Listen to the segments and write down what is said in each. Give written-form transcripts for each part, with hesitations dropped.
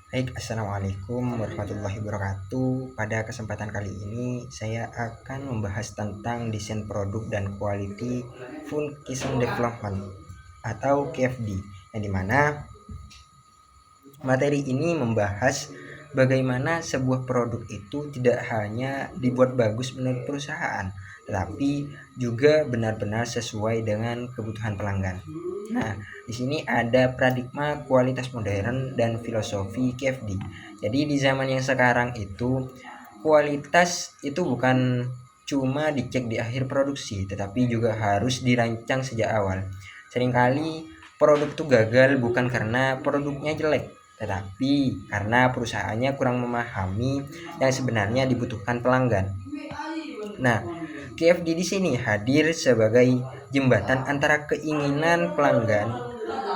Baik, assalamualaikum warahmatullahi wabarakatuh. Pada kesempatan kali ini, saya akan membahas tentang desain produk dan quality full custom development atau QFD, yang dimana materi ini membahas bagaimana sebuah produk itu tidak hanya dibuat bagus menurut perusahaan, tetapi juga benar-benar sesuai dengan kebutuhan pelanggan. Nah, di sini ada paradigma kualitas modern dan filosofi KFD. Jadi di zaman yang sekarang itu kualitas itu bukan cuma dicek di akhir produksi, tetapi juga harus dirancang sejak awal. Seringkali produk itu gagal bukan karena produknya jelek, tetapi karena perusahaannya kurang memahami yang sebenarnya dibutuhkan pelanggan. Nah, KFD di sini hadir sebagai jembatan antara keinginan pelanggan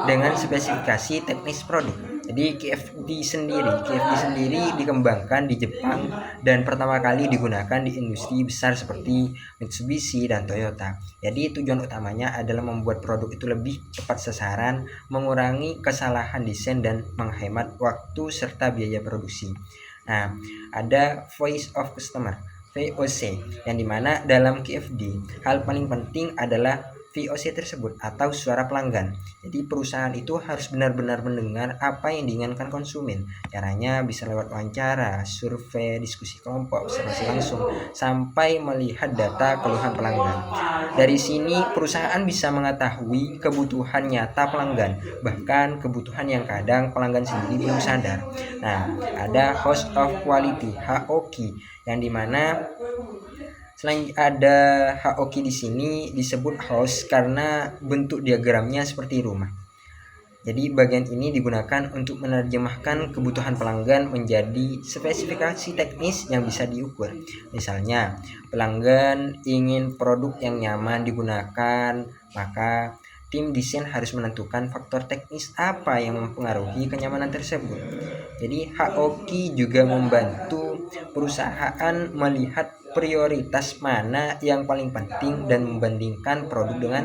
dengan spesifikasi teknis produk. Jadi KFD sendiri dikembangkan di Jepang dan pertama kali digunakan di industri besar seperti Mitsubishi dan Toyota. Jadi tujuan utamanya adalah membuat produk itu lebih tepat sasaran, mengurangi kesalahan desain dan menghemat waktu serta biaya produksi. Nah, ada voice of customer, VOC, yang dimana dalam KFD hal paling penting adalah VOC tersebut atau suara pelanggan. Jadi perusahaan itu harus benar-benar mendengar apa yang diinginkan konsumen. Caranya bisa lewat wawancara, survei, diskusi kelompok, observasi langsung, sampai melihat data keluhan pelanggan. Dari sini perusahaan bisa mengetahui kebutuhan nyata pelanggan, bahkan kebutuhan yang kadang pelanggan sendiri belum sadar. Nah, ada host of quality, HOQ, yang dimana selain ada HOQ di sini disebut host karena bentuk diagramnya seperti rumah. Jadi bagian ini digunakan untuk menerjemahkan kebutuhan pelanggan menjadi spesifikasi teknis yang bisa diukur. Misalnya, pelanggan ingin produk yang nyaman digunakan, maka tim desain harus menentukan faktor teknis apa yang mempengaruhi kenyamanan tersebut. Jadi HOQ juga membantu perusahaan melihat prioritas mana yang paling penting dan membandingkan produk dengan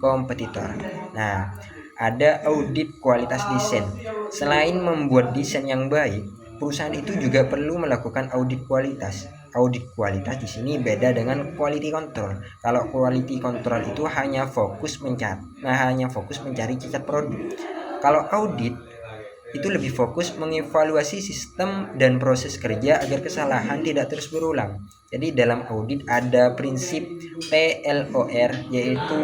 kompetitor. Nah, ada audit kualitas desain. Selain membuat desain yang baik, perusahaan itu juga perlu melakukan audit kualitas. Audit kualitas di sini beda dengan quality control. Kalau quality control itu hanya fokus mencari cacat produk. Kalau audit itu lebih fokus mengevaluasi sistem dan proses kerja agar kesalahan tidak terus berulang. Jadi dalam audit ada prinsip PLOR, yaitu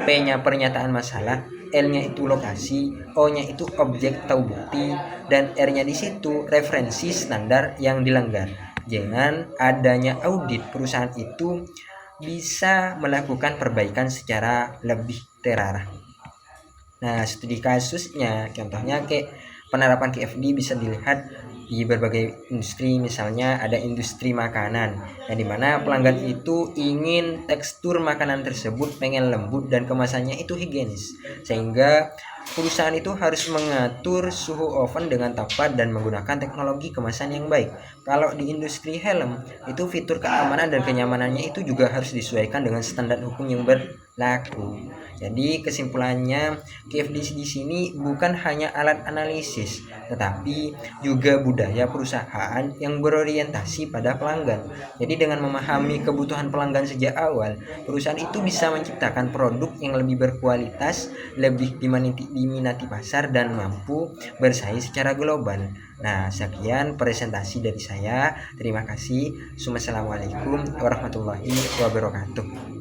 P-nya pernyataan masalah, L-nya itu lokasi, O-nya itu objek atau bukti, dan R-nya di situ referensi standar yang dilanggar. Dengan adanya audit, perusahaan itu bisa melakukan perbaikan secara lebih terarah. Nah, studi kasusnya contohnya kayak penerapan KFD bisa dilihat di berbagai industri. Misalnya ada industri makanan yang dimana pelanggan itu ingin tekstur makanan tersebut pengen lembut dan kemasannya itu higienis, sehingga perusahaan itu harus mengatur suhu oven dengan tepat dan menggunakan teknologi kemasan yang baik. Kalau di industri helm itu fitur keamanan dan kenyamanannya itu juga harus disesuaikan dengan standar hukum yang berlaku. Jadi kesimpulannya, KFD di sini bukan hanya alat analisis, tetapi juga budaya perusahaan yang berorientasi pada pelanggan. Jadi dengan memahami kebutuhan pelanggan sejak awal, perusahaan itu bisa menciptakan produk yang lebih berkualitas, lebih diminati pasar, dan mampu bersaing secara global. Nah, sekian presentasi dari saya. Terima kasih. Wassalamualaikum warahmatullahi wabarakatuh.